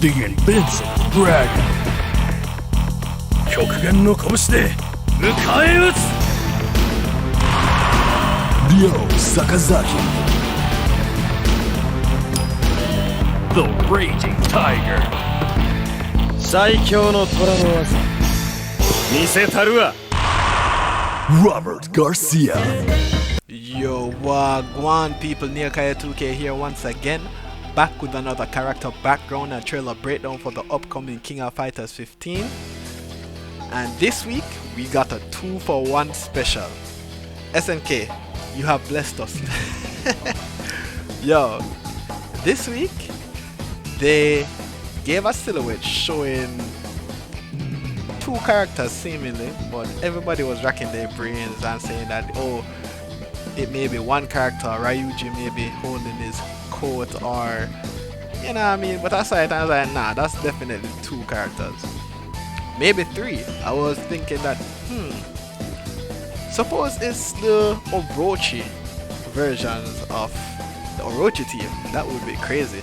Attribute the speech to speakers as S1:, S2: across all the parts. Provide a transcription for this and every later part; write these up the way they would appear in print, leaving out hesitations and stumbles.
S1: The Invincible Dragon 極限の拳で迎え撃つ Ryo Sakazaki The Raging Tiger
S2: 最強の虎の技見せたるわ
S1: Robert Garcia
S3: Yo, wagwan people, Neokaya2K here once again, back with another character background and trailer breakdown for the upcoming King of Fighters 15. And this week, we got a 2-for-1 special. SNK, you have blessed us. Yo, this week, they gave a silhouette showing two characters seemingly, but everybody was racking their brains and saying that, oh, it may be one character, Ryuji may be holding his coat, or you know what I mean, but I saw it and I was like, nah, that's definitely two characters, maybe three. I was thinking that suppose it's the Orochi versions of the Orochi team. That would be crazy.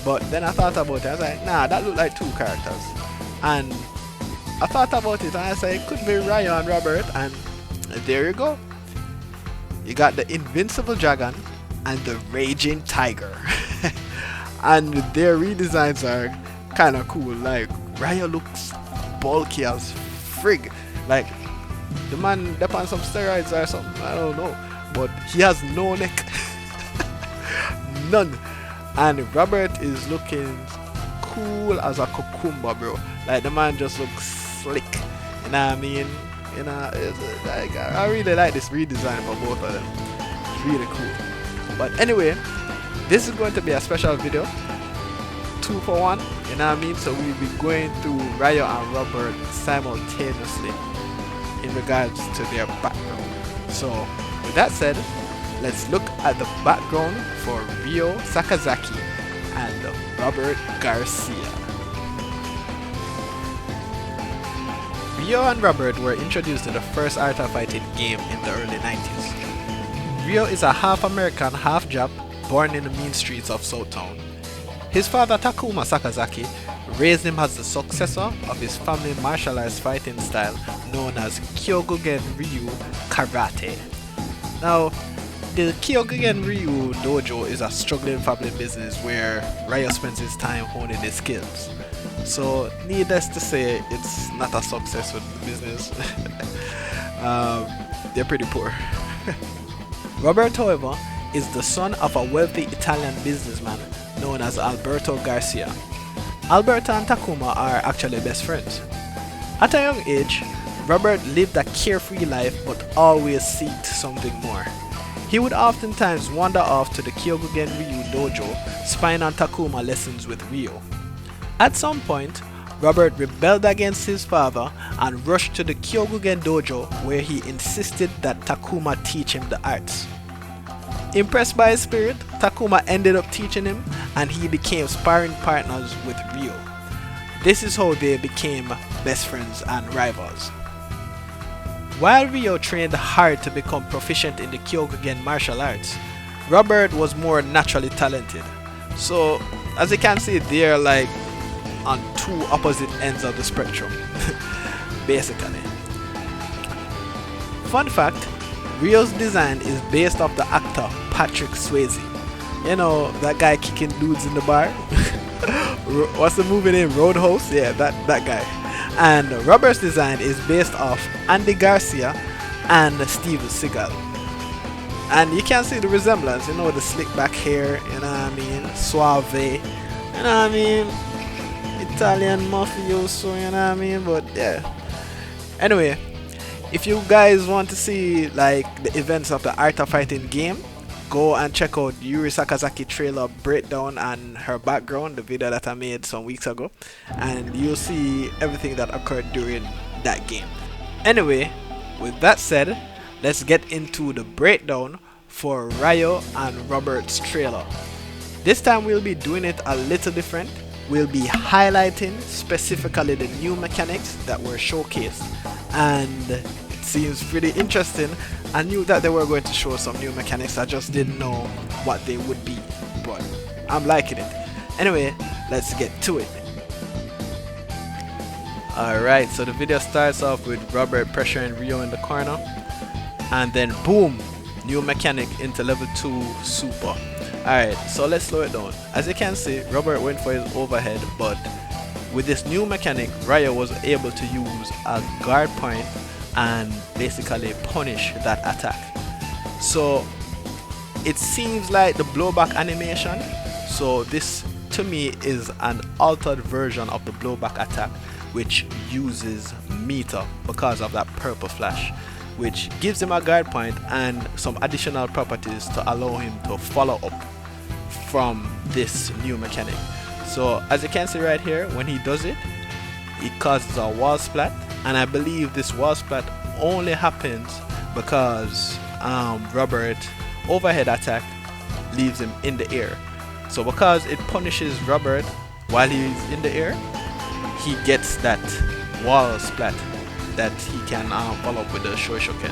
S3: But then I thought about it, I was like, nah, that looked like two characters. And I thought about it and I said it could be Ryo and Robert, and there you go. You got the Invincible Dragon and the Raging Tiger. And their redesigns are kind of cool. Like, Ryo looks bulky as frig. Like, the man up on some steroids or something, I don't know. But he has no neck. None. And Robert is looking cool as a cucumber, bro. Like, the man just looks slick. You know what I mean? You know, it's like, I really like this redesign for both of them. It's really cool. But anyway, this is going to be a special video, 2-for-1. You know what I mean? So we'll be going through Ryo and Robert simultaneously in regards to their background. So with that said, let's look at the background for Ryo Sakazaki and Robert Garcia. Ryo and Robert were introduced to the first art of fighting game in the early 90s. Ryo is a half American, half Jap, born in the mean streets of Southtown. His father Takuma Sakazaki raised him as the successor of his family martial arts fighting style known as Kyokugen Ryu Karate. Now, the Kyokugen Ryu dojo is a struggling family business where Ryo spends his time honing his skills. So, needless to say, it's not a successful business. They're pretty poor. Robert, however, is the son of a wealthy Italian businessman known as Alberto Garcia. Alberto and Takuma are actually best friends. At a young age, Robert lived a carefree life but always sought something more. He would oftentimes wander off to the Kyokugen Ryu dojo, spying on Takuma lessons with Ryo. At some point, Robert rebelled against his father and rushed to the Kyokugen dojo where he insisted that Takuma teach him the arts. Impressed by his spirit, Takuma ended up teaching him and he became sparring partners with Ryo. This is how they became best friends and rivals. While Ryo trained hard to become proficient in the Kyokugen martial arts, Robert was more naturally talented. So, as you can see, they're like on two opposite ends of the spectrum, basically. Fun fact, Ryo's design is based off the actor Patrick Swayze. You know, that guy kicking dudes in the bar? What's the movie name? Roadhouse? Yeah, that guy. And Robert's design is based off Andy Garcia and Steven Seagal. And you can see the resemblance, you know, the slick back hair, you know what I mean, suave, you know what I mean, Italian mafioso, you know what I mean, but yeah. Anyway, if you guys want to see like the events of the Art of Fighting game, go and check out Yuri Sakazaki trailer breakdown and her background, the video that I made some weeks ago, and you'll see everything that occurred during that game. Anyway, with that said, let's get into the breakdown for Ryo and Robert's trailer. This time we'll be doing it a little different. We'll be highlighting specifically the new mechanics that were showcased, and it seems pretty interesting. I knew that they were going to show some new mechanics, I just didn't know what they would be, but I'm liking it. Anyway, let's get to it. Alright, so the video starts off with Robert pressuring Rio in the corner, and then boom, new mechanic into level 2 super. Alright, so let's slow it down. As you can see, Robert went for his overhead, but with this new mechanic, Rio was able to use a guard point and basically punish that attack. So it seems like the blowback animation, so this to me is an altered version of the blowback attack, which uses meter because of that purple flash, which gives him a guard point and some additional properties to allow him to follow up from this new mechanic. So as you can see right here, when he does it, it causes a wall splat, and I believe this wall splat only happens because Robert overhead attack leaves him in the air. So because it punishes Robert while he's in the air, he gets that wall splat that he can follow up with the Shoryuken.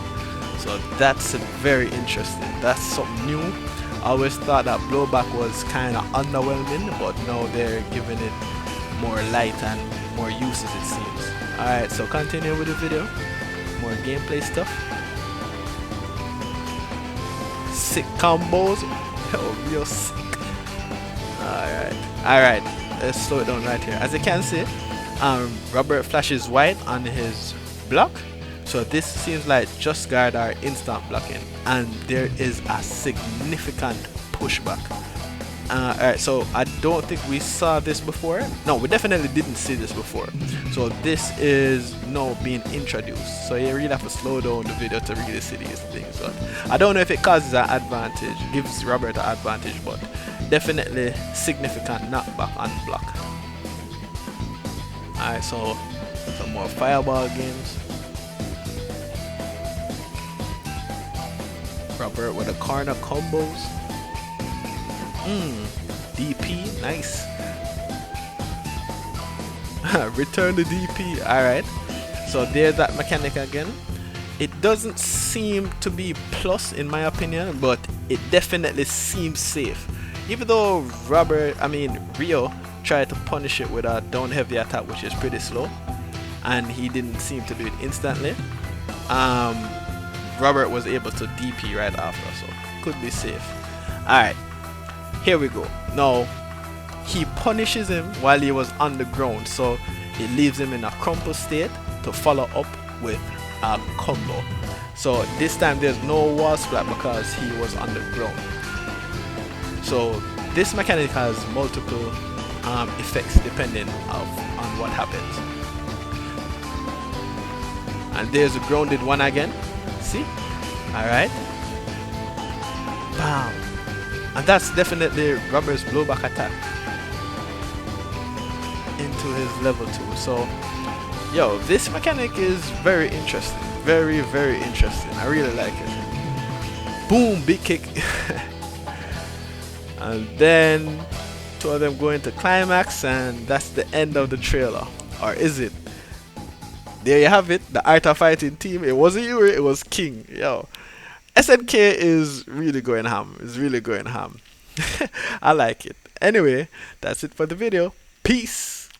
S3: So that's very interesting. That's something new. I always thought that blowback was kind of underwhelming, but now they're giving it more light and more uses, it seems. Alright, so continue with the video. More gameplay stuff. Sick combos. Oh, real sick. Alright, let's slow it down right here. As you can see, Robert flashes white on his block, so this seems like just guard are instant blocking, and there is a significant pushback. Alright, so I don't think we saw this before. No, we definitely didn't see this before. So this is now being introduced, so you really have to slow down the video to really see these things. But I don't know if it causes an advantage, gives Robert an advantage, but definitely significant knockback on block. Alright, so some more fireball games. Robert with the corner combos. DP, nice. Return the DP. Alright, so there's that mechanic again. It doesn't seem to be plus in my opinion, but it definitely seems safe. Even though Rio tried to punish it with a down heavy attack, which is pretty slow, and he didn't seem to do it instantly, Robert was able to DP right after, so could be safe. Alright, here we go. Now he punishes him while he was on the ground, so it leaves him in a crumple state to follow up with a combo. So this time there's no wall splat because he was on the ground. So this mechanic has multiple effects depending on what happens. And there's a grounded one again. See? Alright. Bam. And that's definitely Robert's blowback attack into his level 2. So yo, this mechanic is very interesting. Very, very interesting. I really like it. Boom, big kick. And then two of them go into climax, and that's the end of the trailer. Or is it? There you have it, the Art of Fighting team. It wasn't Yuri, it was King. Yo, SNK is really going ham. It's really going ham. I like it. Anyway, that's it for the video. Peace.